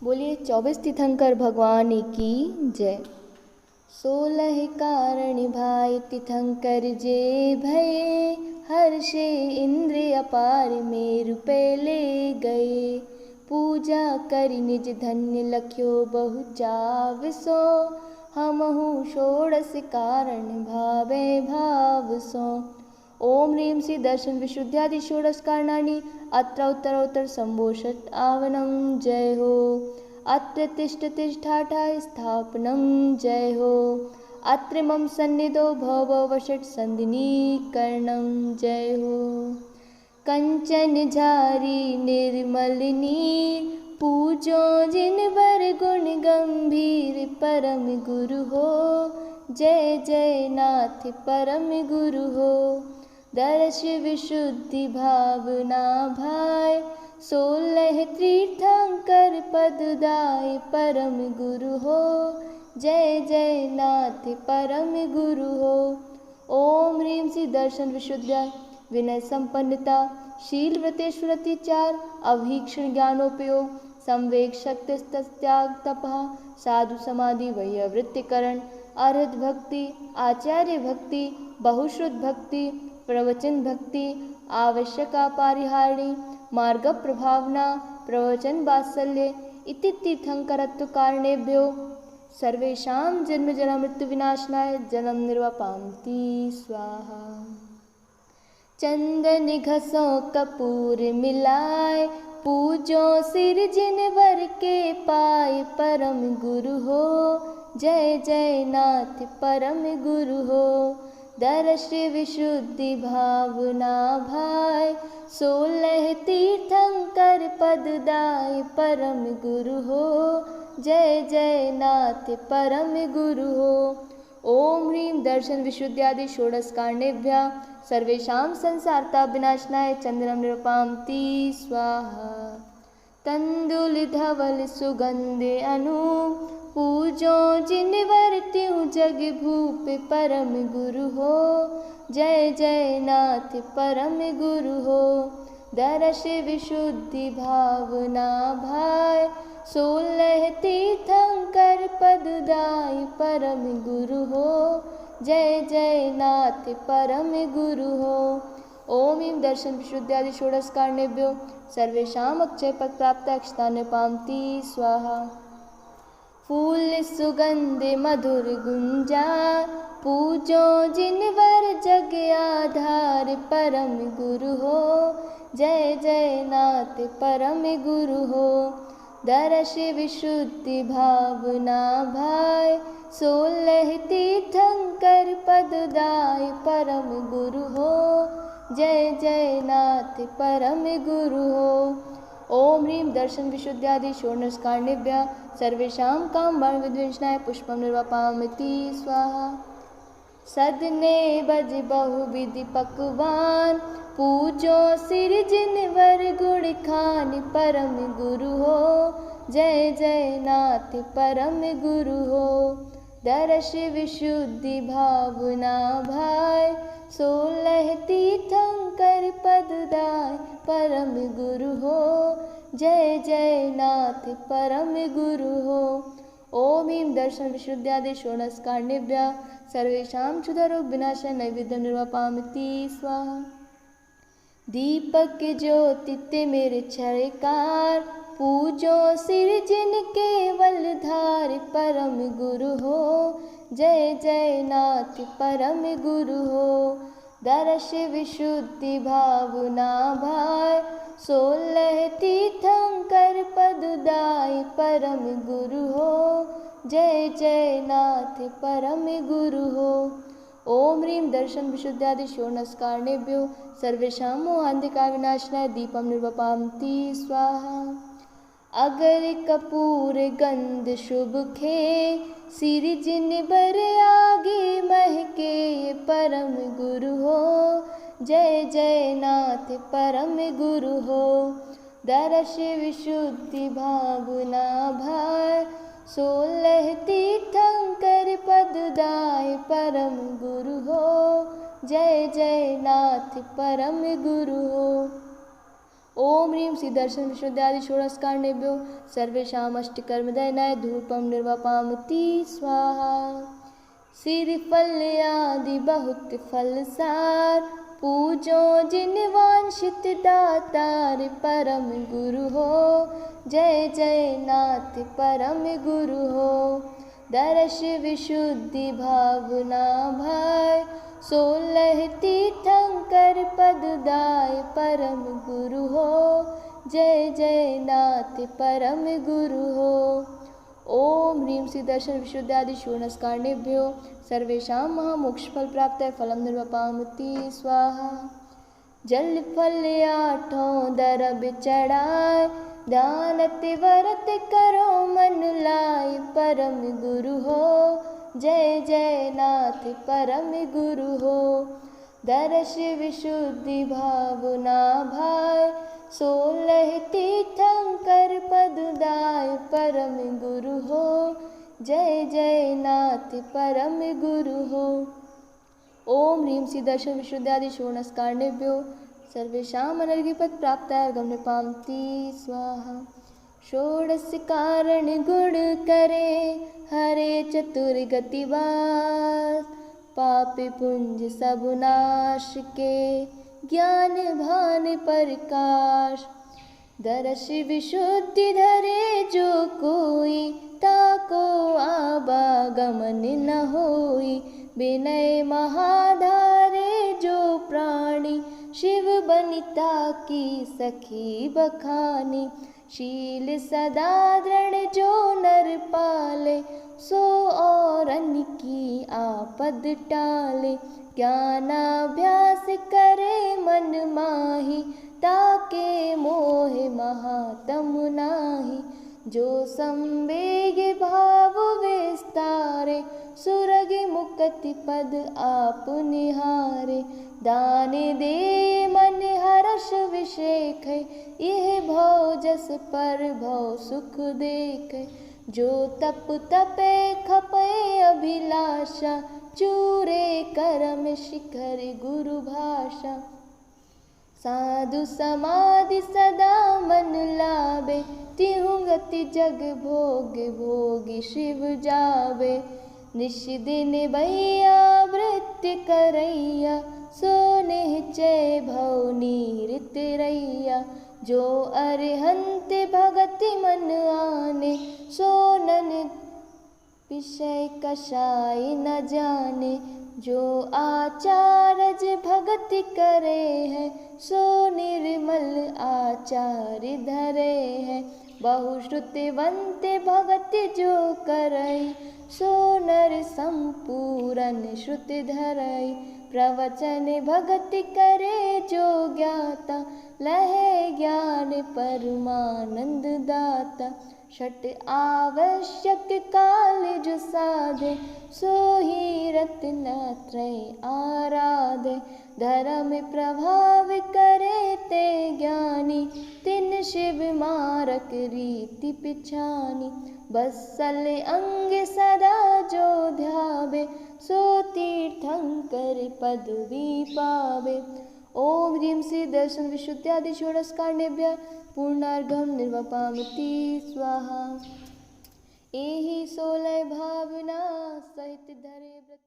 बोलिए 24 तीर्थंकर भगवान की जय। 16 कारण भाई तीर्थंकर जे भये, हर्षे इंद्र अपार मेरु पे ले गए। पूजा करि निज धन्य लख्यो बहु चावसो, हमहु षोडश कारण भावे भाव सो। ओम ह्रीं श्री दर्शन विशुद्ध्यादि षोडश कारणानि अत्र उत्तरोत्तर संभोषत आवनं जय हो। अत्र तिष्ठ तिष्ठाठा स्थापनं जय हो। अत्र मम सन्निधो भव वषट् सन्धिनीकरणं जय हो। कंचन झारी निर्मल नीर, पूजो जिन बर गुण गंभीर परम गुरु हो। जय जय नाथ परम गुरु हो। दर्श विशुद्धि भावना भाय, 16 तीर्थंकर पददाय परम गुरु हो। जय जय नाथ परम गुरु हो। ओम ह्रीं श्री दर्शन विशुद्ध्या विनय संपन्नता, शील व्रतेश्वरति चार, अभीक्षण ज्ञानोपयोग, संवेग शक्ति त्याग तपः, साधु समाधि वैयावृत्तिकरण, अर्हत भक्ति, आचार्य भक्ति, बहुश्रुत भक्ति, प्रवचन भक्ति, आवश्यका पारिहारिणी, मार्ग प्रभावना, प्रवचन वात्सल्य इति तीर्थंकरत्व कारणेभ्यो सर्वेषां जन्म जरा मृत्यु विनाशनाय जलम निर्वापान्ति स्वाहा। चंदन घसो कपूर मिलाए, पूजो सिर जिन वर के पाए परम गुरु हो। जय जय नाथ परम गुरु हो। दर्श विशुद्धि भावना भाय, 16 तीर्थंकर पददाय परम गुरु हो। जय जय नाथ परम गुरु हो। ओम ह्रीं दर्शन विशुद्ध्यादि षोडश कारणेभ्यः सर्वेषां संसारता विनाशनाय चंद्रम निरूपान्ति स्वाहा। तंदुल धवल सुगंधे अनु, पूजो जिन वर त्यों जग भूप परम गुरु हो। जय जय नाथ परम गुरु हो। दर्श विशुद्धि भावना भाय, 16 तीर्थंकर पददाय परम गुरु हो। जय जय नाथ परम गुरु हो। ओम ह्रीं दर्शन विशुद्ध्यादि षोडश कारणेभ्यो सर्वेषाम् अक्षय पद प्राप्त अक्षतान्य पान्ति स्वाहा। फूल सुगंध मधुर गुंजार, पूजो जिन वर जग आधार परम गुरु हो। जय जय नाथ परम गुरु हो। दर्श विशुद्धि भावना भाय, 16 तीर्थंकर पददाय परम गुरु हो। जय जय नाथ परम गुरु हो। ओम ह्रीं दर्शन विशुद्ध्यादि षोडश कारणेभ्यः सर्वेषां कामवाण विद्विषणाय पुष्पं निर्वापयामि स्वाहा। सदने बज बहुविधि पकवान, पूजो सिर जिन वर गुण खान परम गुरु हो। जय जय नाथ परम गुरु हो। दर्श विशुद्धि भावना भाय, 16 तीर्थंकर पददाय परम गुरु हो। जय जय नाथ परम गुरु हो। ओम ह्रीं दर्शन विशुद्ध्यादि षोडश कारणेभ्यः सर्वेषां क्षुधारोग विनाशाय नैवेद्यं निर्वापयामि स्वाहा। दीपक ज्योति तिमिर छायकार, पूजो सिर जिन केवल धार परम गुरु हो। जय जय नाथ परम गुरु हो। दर्श विशुद्धि भावना भाय, 16 तीर्थंकर पददाय परम गुरु हो। जय जय नाथ परम गुरु हो। ओम ह्रीं दर्शन विशुद्ध्यादि षोडश कारणेभ्यो सर्वेषां मोहान्धिकाय विनाशनाय दीपं निर्वापयामि स्वाहा। अगर कपूर गंध शुभ खे, सिर जिन बर आगे महके परम गुरु हो। जय जय नाथ परम गुरु हो। दर्श विशुद्धि भावना भाय, 16 तीर्थंकर पददाय परम गुरु हो। जय जय नाथ परम गुरु हो। ओम ह्रीं श्रीदर्शन विशुद्ध्यादि षोडशकाण्डेभ्यो सर्वेषामष्टकर्मदयनाय धूपं निर्वापामति स्वाहा। सिर आदि बहुत फल सार, पूजो जिन वांछित दातार परम गुरु हो। जय जय नाथ परम गुरु हो। दर्श विशुद्धि भावना भाई, 16 तीर्थंकर पददाय परम गुरु हो। जय जय नाथ परम गुरु हो। ओम ह्रीं श्रीदर्शन विशुद्ध्यादि षोडशकाण्डेभ्यो सर्वेषां महामोक्षफल प्राप्तये फलं निर्वापामति स्वाहा। जल फल 8 दरब चढ़ाए, दानत व्रत करो मन लाय परम गुरु हो। जय जय नाथ परम गुरु हो। दर्श विशुद्धि भावना भाई, 16 तीर्थंकर पददाय परम गुरु हो। जय जय नाथ परम गुरु हो। ओम ह्रीं श्रीदर्शन विशुद्ध्यादि षोडशकाण्डेभ्यो सर्वेषाम् अनर्घ्यपद प्राप्ताय अर्घ्यं निर्वापामति स्वाहा। षोडश कारण गुण करे, हरे चतुर्गति वास, पाप पुंज सब नाश के, ज्ञान भान प्रकाश। दर्श विशुद्धि धरे जो कोई, ताको आवागमन न होई। विनय महाधारे जो प्राणी, शिव बनिता की सखी बखानी। शील सदा दृढ़ जो नर पाले, सो औरन की आपद टाले। ज्ञानाभ्यास करे मन माही, ताके मोह महातम नाही। जो संवेग भाव विस्तारे, सुरग मुक्ति पद आप निहारे। दान दे मन हर्ष विषेख, यह भव जस पर भव सुख देख। जो तप तपे खपे अभिलाषा, चूरे करम शिखर गुरु भाषा। साधु समाधि सदा मन लावे, तिहु गति जग भोग भोगी शिव जावे। निश दिन भैया वृत्ति करैया, सो निश्चय भव नीरत रैया। जो अरिहंत भगति मन आने, सो नन विषय कषाय न जाने। जो आचारज भगति करे है, सो निर्मल आचार्य धरे है। बहुश्रुतिवंत भगति जो करई, सो नर संपूर्ण श्रुति धरई। प्रवचन भगति करे जो ज्ञाता, लहे ज्ञान परमानंद दाता। षट आवश्यक काल जो साधे, सो ही रत्नत्रय आराधे। धर्म प्रभाव करे ते ज्ञानी, तिन शिव मारक रीति पिछानी। बत्सल अंग सदा जो ध्यावे, सो तीर्थंकर पदवी पावे। ओम ह्रीं श्रीदर्शन विशुद्ध्यादि षोडशकाण्डेभ्यः पूर्णार्घ्यं निर्वापामति स्वाहा। एहि 16 भावना सहित धरे व्रत।